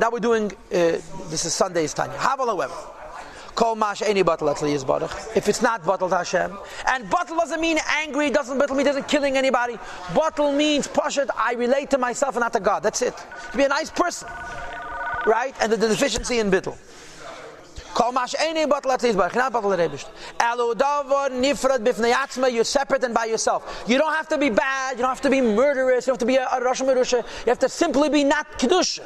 now we're doing, this is Sunday's Tanya. However, Kol mash any batal is barach. If it's not batal to Hashem, and batal doesn't mean angry, batal mean doesn't killing anybody. Batal means pashat, I relate to myself and not to God. That's it. To be a nice person, right? And the deficiency in bittul. Kol mash any batal is barach. Not batal rebish. Elu davar nifrad bifnei atzma. You're separate and by yourself. You don't have to be bad. You don't have to be murderous. You don't have to be a Rosh Merusha. You have to simply be not kedusha.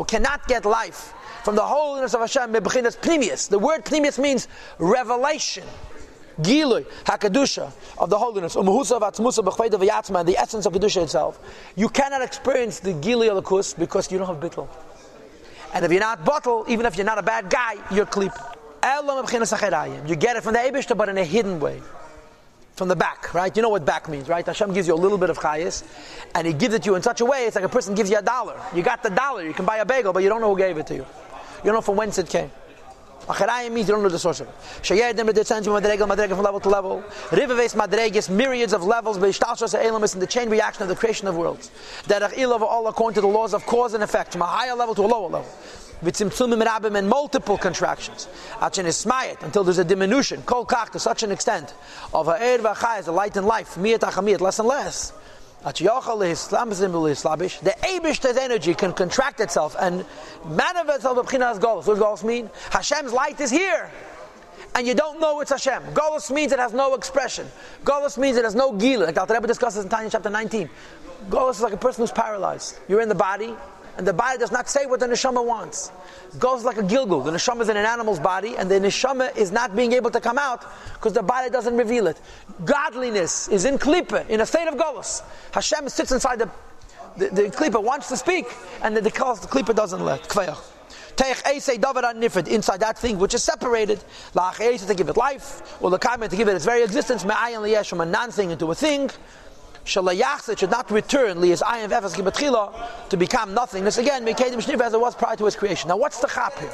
Cannot get life from the holiness of Hashem. The word pnimius means revelation, gilui, hakadusha of the holiness, and the essence of kedusha itself. You cannot experience the gilui alakus because you don't have bittul. And if you're not bittul, even if you're not a bad guy, you're klip. You get it from the Eibishter, but in a hidden way. From the back, right? You know what back means, right? Hashem gives you a little bit of chayis, and He gives it to you in such a way, it's like a person gives you $1. You got the $1, you can buy a bagel, but you don't know who gave it to you. You don't know from whence it came. Acharayim means you don't know the source of it. Sheyerdim descends from level to level. Rivaves madreges, myriads of levels, beishtalshos elomis in the chain reaction of the creation of worlds. Derech ilav all according to the laws of cause and effect, from a higher level to a lower level. And multiple contractions until there's a diminution kol kach to such an extent of ha'er v'chai, the light and life, miyat achamiyat, less and less. The Eibishter's energy can contract itself and manifest itself of b'chinas golus. What does golus mean? Hashem's light is here, and you don't know it's Hashem. Golus means it has no expression. Golus means it has no gila. Like the Rebbe discusses in Tanya chapter 19. Golus is like a person who's paralyzed. You're in the body, and the body does not say what the neshama wants. It goes like a gilgul. The neshama is in an animal's body, and the neshama is not being able to come out because the body doesn't reveal it. Godliness is in klipa, in a state of golus. Hashem sits inside the klipa, wants to speak, and the klipa doesn't let. Inside that thing which is separated, to give it life, or to give it its very existence, from a non-thing into a thing. It should not return to become nothingness again, as it was prior to its creation. Now what's the chap here?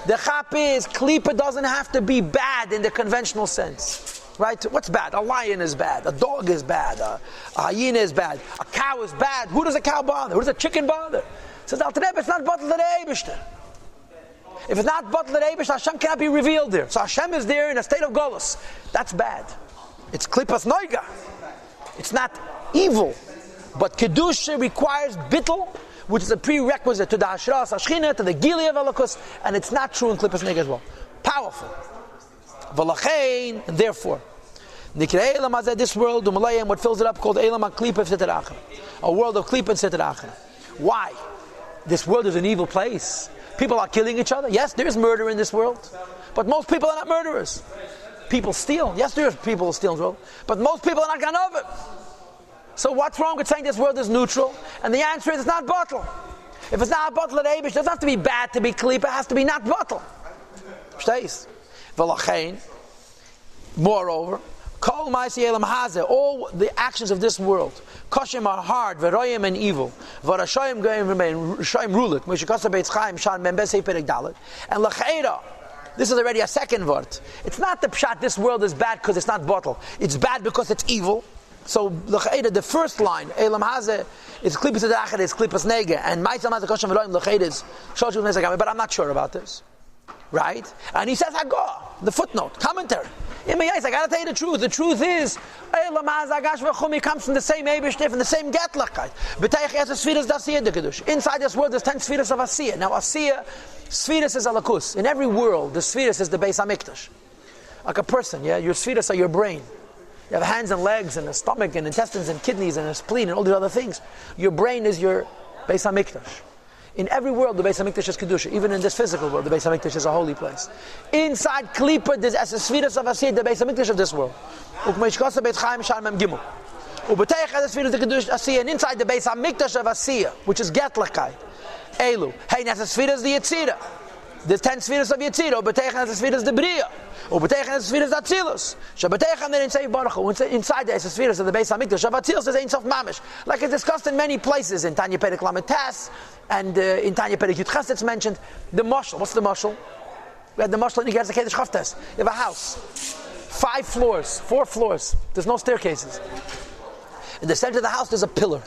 The chap is, klipa doesn't have to be bad in the conventional sense. Right? What's bad? A lion is bad, a dog is bad, a hyena is bad, a cow is bad. Who does a cow bother? Who does a chicken bother? It says, it's not batal l'Eibishter. If it's not batal l'Eibishter, Hashem cannot be revealed there. So Hashem is there in a state of golus. That's bad. It's klipas noiga. It's not evil, but kedusha requires bittul, which is a prerequisite to the hashras hashchina, to the gili of alakus, and it's not true in klipas neg as well. Powerful. V'lachein, and therefore, nikrei elam hazeh, this world, u'malayim, what fills it up, called elam ha-klipa v'seter, a world of klipa and seter. Why? This world is an evil place. People are killing each other. Yes, there is murder in this world, but most people are not murderers. People steal. Yes, there are people who steal in the world, but most people are not ganav. So what's wrong with saying this world is neutral? And the answer is it's not batal. If it's not batal at Eibush, it doesn't have to be bad to be klipa. It has to be not batal. Shteis. V'lachein. Moreover, kol ma'aseh elam hazeh, all the actions of this world, koshim are hard, v'royim and evil, v'rashayim goyim remain, rashayim rule it. Moshe Kosa Beitz Chaim Shan Membesei Perek Dalet. And l'cheira. This is already a second word. It's not the pshat, this world is bad because it's not batal. It's bad because it's evil. So the first line, Elam Hazeh, is klipas d'achad, is klipas nege, and Ma'aseh Hazeh Koshim V'roim l'cheira is Shoshim Nezagami, but I'm not sure about this. Right? And he says Hagah, the footnote, commentary. I gotta tell you the truth. The truth is, Elam Hazeh Agash V'chumi comes from the same Eibishter, from the same Getlachkeit. Inside this world there's 10 spheres of Asiyah. Now Asiyah, spheres is alakus. In every world, the spheres is the Beis HaMikdash. Like a person, yeah? Your spheres are your brain. You have hands and legs and a stomach and intestines and kidneys and a spleen and all these other things. Your brain is your Beis HaMikdash. In every world, the Beis HaMikdash is Kedusha. Even in this physical world, the Beis HaMikdash is a holy place. Inside Klipa, there's as a spheres of Asiyah, the Beis HaMikdash of this world. And inside the Beis HaMikdash of Asiyah, which is Getlachkeit, Elu. Hey, as a spheres the Yetzirah. The 10 spheres of Yetzirah. Ubeteichen as a spheres the Bria. Ubeteichen as a spheres the Atzilus. Shabeteichen then in Seif Baruch Hu. Inside the spheres of the Beis HaMikdash of Atzilus is Ein Sof Mamish. Like it's discussed in many places. In Tanya Perek Lamed Tes, and in Tanya Perek Yud Ches it's mentioned. The mashal. What's the mashal? We had the mashal in Yigas HaKedesh Chavtes. You have a house. 5 floors. 4 floors. There's no staircases. In the center of the house there's a pillar.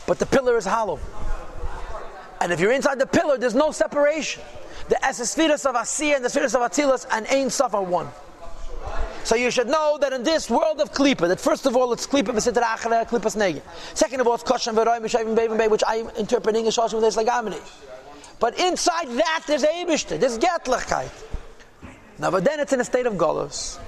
but the pillar is hollow. And if you're inside the pillar, there's no separation. The Esesfiras of Asiyah and the Sfiras of Atzilas and Ein Sof are one. So you should know that in this world of Klippa, that first of all it's Klippa v'Sitra Achra, Klippas Nege. Second of all it's Koshem v'Roim v'Shavim Bevim Bevim, which I interpret in English also with Lagamini. But inside that there's Eibishter, there's Getlichkeit. Now, but then it's in a state of Golos.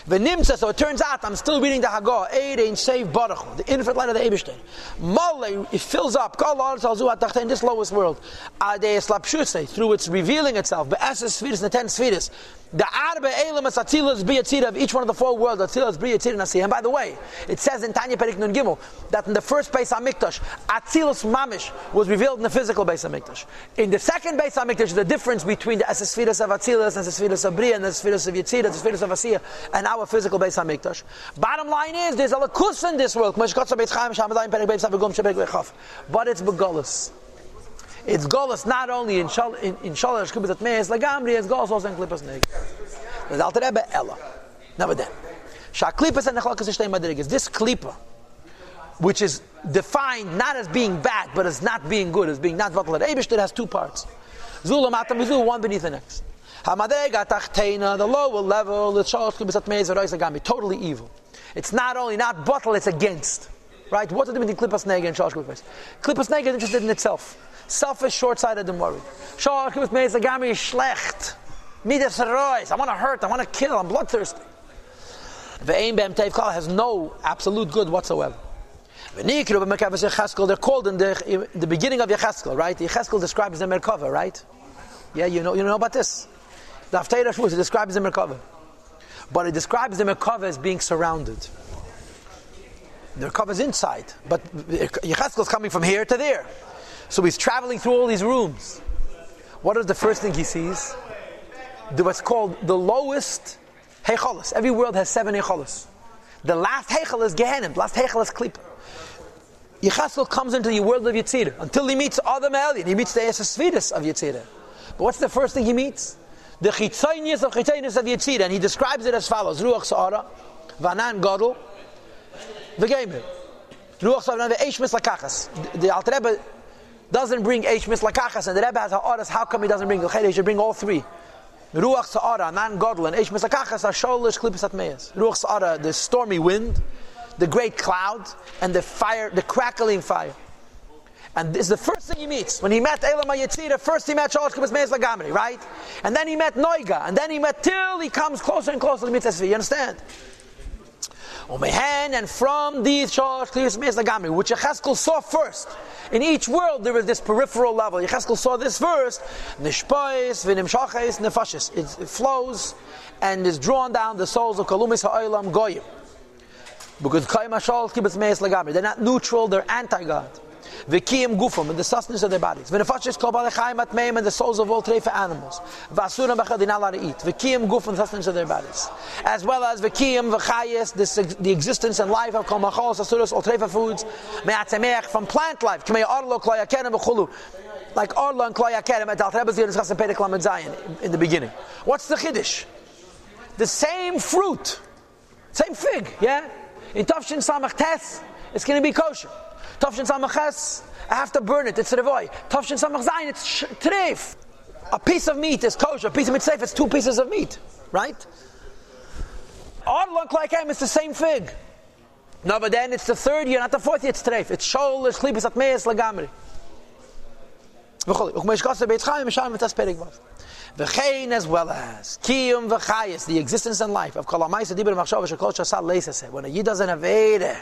V'Nimtza, so it turns out, I'm still reading the Hagah, Eid Ein Seiv Baruch, the infinite light of the Eibishter. Mole, it fills up, Kol Ha'aretz Al Zu HaTachta, in this lowest world. Adei Slapshusei, through its revealing itself, Be'eses Sfiris, the 10 Sfiris. The Arba Elam is Atzilas B'Yatzira of each one of the 4 worlds, Atzilas B'Yatzira Nasiyah. And by the way, it says in Tanya Perik Nun Gimel that in the first Beis HaMikdash, Atzilas Mamish was revealed in the physical Beis HaMikdash. In the second Beis HaMikdash, the difference between the Esesfiras of Atzilas and the Esesfiras of Bria and the Esesfiras of Yatzira, the Esesfiras of Asiyah, and our physical Beis HaMikdash. Bottom line is, there's a lakus in this world. But it's begolus. It's golus not only in Shalosh Kibbutz Atmeis Lagamri, it's golus also in Klippas Neg. There's Alter Rebbe Ella. Never then. Shaklipas and Nechalakas Ishtei Madrigas. This Klippa, which is defined not as being bad, but as not being good, as being not vocal at Eibishter, has 2 parts. Zulam Atam Vizu, one beneath the next. Hamadega Tachteina, the lower level, the Shalosh Kibbutz Atmeis Rois Lagamri, totally evil. It's not only not bottle, it's against. Right? What's the difference between Klippas Neg and Shalosh Kibbutz? Klippas Neg is interested in itself. Selfish, short-sighted, and worried. Shalosh Kibbutz Atmeis Lagamri is schlecht. Midas Rois. I want to hurt, I want to kill, I'm bloodthirsty. The Ein Be'em Tev Kal has no absolute good whatsoever. They're called in the beginning of Yecheskel, right? Yecheskel describes the Merkava, right? Yeah, you know about this. The Haftarah Shvus, it describes the Merkava. But it describes the Merkava as being surrounded. The Merkava is inside, but Yecheskel is coming from here to there. So he's traveling through all these rooms. What is the first thing he sees? What's called the lowest Heichalos. Every world has 7 Heichalos. The last Heichal is Gehenim. The last Heichal is Klippa. Yecheskel comes into the world of Yetzirah until he meets Adam Elyon. He meets the Esesfiris of Yetzirah. But what's the first thing he meets? The Chitzonius of Yetzirah. And he describes it as follows. Ruach Sa'ara, Vanan Gadol, V'Gemer. Ruach Sa'ara, V'Eish Mislakachas. The Alter Rebbe doesn't bring Eish Mislakachas, and the Rebbe has Ha'aras. How come he doesn't bring? He should bring all 3. Ruach Sa'ara, Nan Gadol, and Eish Mislakachas are Sholish Klippas Atmeis. Ruach Sa'ara, the stormy wind, the great cloud, and the fire, the crackling fire. And this is the first thing he meets. When he met Elam HaYetzirah, first he met Shalosh Kibbutz Atmeis Lagamri, right? And then he met Noiga, and then he met till he comes closer and closer to Mitzvah. You understand? And from these Shalosh Kibbutz Atmeis Lagamri, which Yecheskel saw first. In each world there is this peripheral level. Yecheskel saw this first. Nishpois, v'nimshachis, nefashis. It flows and is drawn down the souls of Kalumis Ha'olam Goyim. Because they're not neutral, they're anti-God. V'kiyim gufam, and the sustenance of their bodies. V'nefashis kol balechayim atmeim, and the souls of all treifa animals. V'asuram b'chad, they're not allowed to eat. V'kiyim gufam, the sustenance of their bodies. As well as v'kiyim v'chayis, the existence and life of kol machos, asuras, all treifa foods. Me'atzemeach, from plant life. K'mei arlo, kloi akerem, v'chulu. Like arlo and kloi akerem, at Alter Rebbe's discuss in Perek Lamed Zayin in the beginning. What's the chiddush? The same fruit, same fig, yeah? In Tafshin Samach Tes, it's going to be kosher. Tafshin Samach Ches, I have to burn it, it's revoy. Tafshin Samach Zayin, it's treif. A piece of meat is kosher, a piece of meat safe, it's 2 pieces of meat, right? Look like him, it's the same fig. No, but then it's the 3rd year, not the 4th year, it's treif. It's shol, it's klipis atmeis lagamri. V'chein, as well as kiyum v'chayis, the existence and life of kol ha'maisa dibur machshava shekol shasal leisase. When a yid does an aveda,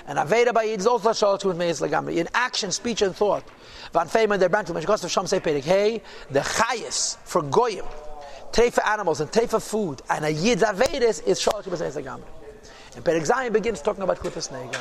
and aveda by yid is also shalosh with meis lagamri in action, speech, and thought. V'anfeim and their branch meshkos of sham say perik. Hey, the chayis for goyim, treifa animals and treifa food, and a yid's aveda is shalosh with meis lagamri. And Perek Zayin begins talking about Klippas Nega.